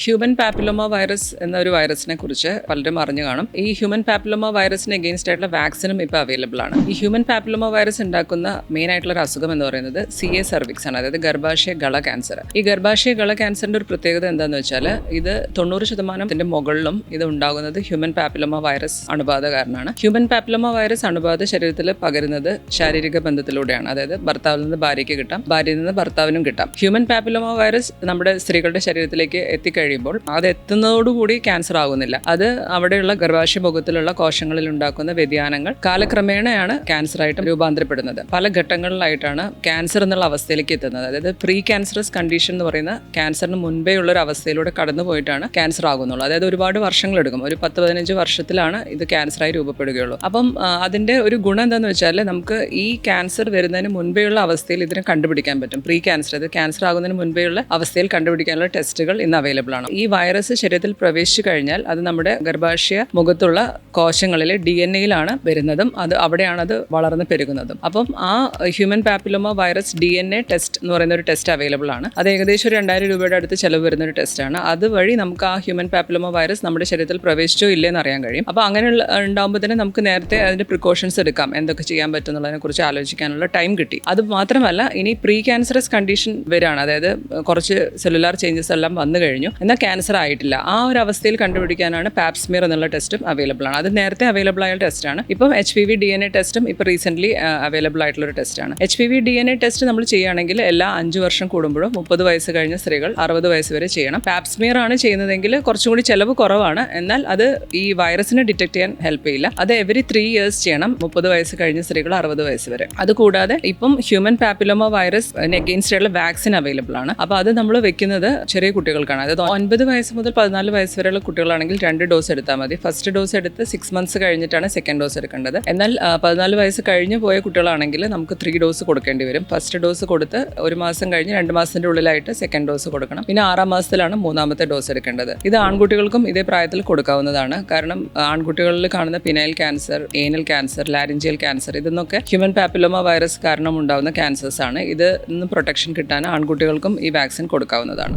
Human papilloma virus എന്ന ഒരു വൈറസിനെ കുറിച്ച് പലരും അറിഞ്ഞു കാണും. ഈ ഹ്യൂമൻ പാപ്പിലോമ വൈറസിന് എഗെയിൻസ്റ്റ് ആയിട്ടുള്ള വാക്സിനും ഇപ്പോൾ അവൈലബിൾ ആണ്. ഈ ഹ്യൂമൻ പാപ്പിലോമ വൈറസ് ഉണ്ടാക്കുന്ന മെയിൻ ആയിട്ടുള്ള ഒരു അസുഖം എന്ന് പറയുന്നത് CA സർവിക്സ് ആണ്, അതായത് ഗർഭാശയ ഗള ക്യാൻസർ. ഈ ഗർഭാശയ ഗള ക്യാൻസറിന്റെ ഒരു പ്രത്യേകത എന്താണെന്ന് വെച്ചാൽ ഇത് 90% മുകളിലും ഇത് ഉണ്ടാകുന്നത് ഹ്യൂമൻ പാപ്പിലോമ വൈറസ് അണുബാധ കാരണമാണ്. ഹ്യൂമൻ പാപ്പിലോമ വൈറസ് അണുബാധ ശരീരത്തിൽ പകരുന്നത് ശാരീരിക ബന്ധത്തിലൂടെയാണ്, അതായത് ഭർത്താവിൽ നിന്ന് ഭാര്യയ്ക്ക് കിട്ടാം, ഭാര്യയിൽ നിന്ന് ഭർത്താവിനും കിട്ടാം. ഹ്യൂമൻ പാപ്പിലോമ വൈറസ് നമ്മുടെ സ്ത്രീകളുടെ ശരീരത്തിലേക്ക് എത്തിക്കഴിയുമ്പോൾ അത് എത്തുന്നതോടുകൂടി ക്യാൻസർ ആകുന്നില്ല. അത് അവിടെയുള്ള ഗർഭാശയ മുഖത്തിലുള്ള കോശങ്ങളിൽ ഉണ്ടാക്കുന്ന വ്യതിയാനങ്ങൾ കാലക്രമേണയാണ് ക്യാൻസറായിട്ട് രൂപാന്തരപ്പെടുന്നത്. പല ഘട്ടങ്ങളിലായിട്ടാണ് ക്യാൻസർ എന്നുള്ള അവസ്ഥയിലേക്ക് എത്തുന്നത്. അതായത് പ്രീ ക്യാൻസറസ് കണ്ടീഷൻ എന്ന് പറയുന്ന ക്യാൻസറിന് മുൻപേ ഉള്ള ഒരു അവസ്ഥയിലൂടെ കടന്നുപോയിട്ടാണ് ക്യാൻസർ ആകുന്നുള്ളൂ. അതായത് ഒരുപാട് വർഷങ്ങളെടുക്കും, ഒരു 10-15 വർഷത്തിലാണ് ഇത് ക്യാൻസറായി രൂപപ്പെടുകയുള്ളൂ. അപ്പം അതിന്റെ ഒരു ഗുണം എന്താണെന്ന് വെച്ചാൽ നമുക്ക് ഈ ക്യാൻസർ വരുന്നതിന് മുൻപേ ഉള്ള അവസ്ഥയിൽ ഇതിനെ കണ്ടുപിടിക്കാൻ പറ്റും. പ്രീ ക്യാൻസർ, അത് ക്യാൻസർ ആകുന്നതിന് മുൻപേ ഉള്ള അവസ്ഥയിൽ കണ്ടുപിടിക്കാനുള്ള ടെസ്റ്റുകൾ ഇന്ന് അവൈലബിൾ ആണ്. ഈ വൈറസ് ശരീരത്തിൽ പ്രവേശിച്ചു കഴിഞ്ഞാൽ അത് നമ്മുടെ ഗർഭാശയ മുഖത്തുള്ള കോശങ്ങളിലെ DNA-യിലാണ് വരുന്നതും അവിടെയാണ് അത് വളർന്ന് പെരുകുന്നതും. അപ്പം ആ human papilloma virus DNA test എന്ന് പറയുന്ന ഒരു ടെസ്റ്റ് അവൈലബിൾ ആണ്. അത് ഏകദേശം ഒരു 2000 രൂപയുടെ അടുത്ത് ചെലവ് വരുന്ന ഒരു ടെസ്റ്റാണ്. അതുവഴി നമുക്ക് ആ ഹ്യൂമൻ പാപ്പിലോമ വൈറസ് നമ്മുടെ ശരീരത്തിൽ പ്രവേശിച്ചോ ഇല്ലെന്ന് അറിയാൻ കഴിയും. അപ്പോൾ അങ്ങനെ ഉണ്ടാകുമ്പോൾ തന്നെ നമുക്ക് നേരത്തെ അതിന്റെ പ്രിക്കോഷൻസ് എടുക്കാം, എന്തൊക്കെ ചെയ്യാൻ പറ്റുന്നതിനെ കുറിച്ച് ആലോചിക്കാനുള്ള ടൈം കിട്ടി. അത് മാത്രമല്ല, ഇനി പ്രീ ക്യാൻസറസ് കണ്ടീഷൻ വരികയാണ്, അതായത് കുറച്ച് സെല്ലുലാർ ചേഞ്ചസ് എല്ലാം വന്നു കഴിഞ്ഞു, എന്നാൽ ക്യാൻസർ ആയിട്ടില്ല. ആ ഒരു അവസ്ഥയിൽ കണ്ടുപിടിക്കാനാണ് പാപ്സ്മിയർ എന്നുള്ള ടെസ്റ്റും അവൈലബിൾ ആണ്. അത് നേരത്തെ അവൈലബിൾ ആയ ടെസ്റ്റാണ്. ഇപ്പം HPV DNA ടെസ്റ്റും ഇപ്പോൾ റീസെന്റ് അവൈലബിൾ ആയിട്ടുള്ള ഒരു ടെസ്റ്റാണ്. HPV DNA ടെസ്റ്റ് നമ്മൾ ചെയ്യുകയാണെങ്കിൽ എല്ലാ 5 വർഷം കൂടുമ്പോഴും 30 വയസ്സ് കഴിഞ്ഞ സ്ത്രീകൾ 60 വയസ്സ് വരെ ചെയ്യണം. പാപ്സ്മിയർ ആണ് ചെയ്യുന്നതെങ്കിൽ കുറച്ചും കൂടി ചെലവ് കുറവാണ്, എന്നാൽ അത് ഈ വൈറസിനെ ഡിറ്റക്ട് ചെയ്യാൻ ഹെൽപ്പ് ചെയ്യില്ല. അത് എവറി 3 ഇയേഴ്സ് ചെയ്യണം, 30 വയസ്സ് കഴിഞ്ഞ സ്ത്രീകൾ 60 വയസ്സ് വരെ. അതുകൂടാതെ ഇപ്പം ഹ്യൂമൻ പാപ്പിലോമ വൈറസ് എഗെയിൻസ്റ്റ് ആയിട്ടുള്ള വാക്സിൻ അവൈലബിൾ ആണ്. അപ്പോൾ അത് നമ്മൾ വെക്കുന്നത് ചെറിയ കുട്ടികൾക്കാണ്. അതായത് 9 വയസ്സ് മുതൽ 14 വയസ്സ് വരെയുള്ള കുട്ടികളാണെങ്കിൽ 2 ഡോസ് എടുത്താൽ മതി. ഫസ്റ്റ് ഡോസ് എടുത്ത് 6 മന്ത്സ് കഴിഞ്ഞിട്ടാണ് സെക്കൻഡ് ഡോസ് എടുക്കേണ്ടത്. എന്നാൽ 14 വയസ്സ് കഴിഞ്ഞ് പോയ കുട്ടികളാണെങ്കിൽ നമുക്ക് 3 ഡോസ് കൊടുക്കേണ്ടി വരും. ഫസ്റ്റ് ഡോസ് കൊടുത്ത് 1 മാസം കഴിഞ്ഞ് 2 മാസത്തിന്റെ ഉള്ളിലായിട്ട് സെക്കൻഡ് ഡോസ് കൊടുക്കണം. പിന്നെ 6-ാം മാസത്തിലാണ് 3ാമത്തെ ഡോസ് എടുക്കേണ്ടത്. ഇത് ആൺകുട്ടികൾക്കും ഇതേ പ്രായത്തിൽ കൊടുക്കാവുന്നതാണ്. കാരണം ആൺകുട്ടികളിൽ കാണുന്ന penile cancer, anal cancer, laryngeal cancer, ഇതൊക്കെ ഹ്യൂമൻ പാപ്പിലോമ വൈറസ് കാരണം ഉണ്ടാകുന്ന ക്യാൻസേഴ്സ് ആണ്. ഇതിൽ നിന്ന് പ്രൊട്ടക്ഷൻ കിട്ടാൻ ആൺകുട്ടികൾക്കും ഈ വാക്സിൻ കൊടുക്കാവുന്നതാണ്.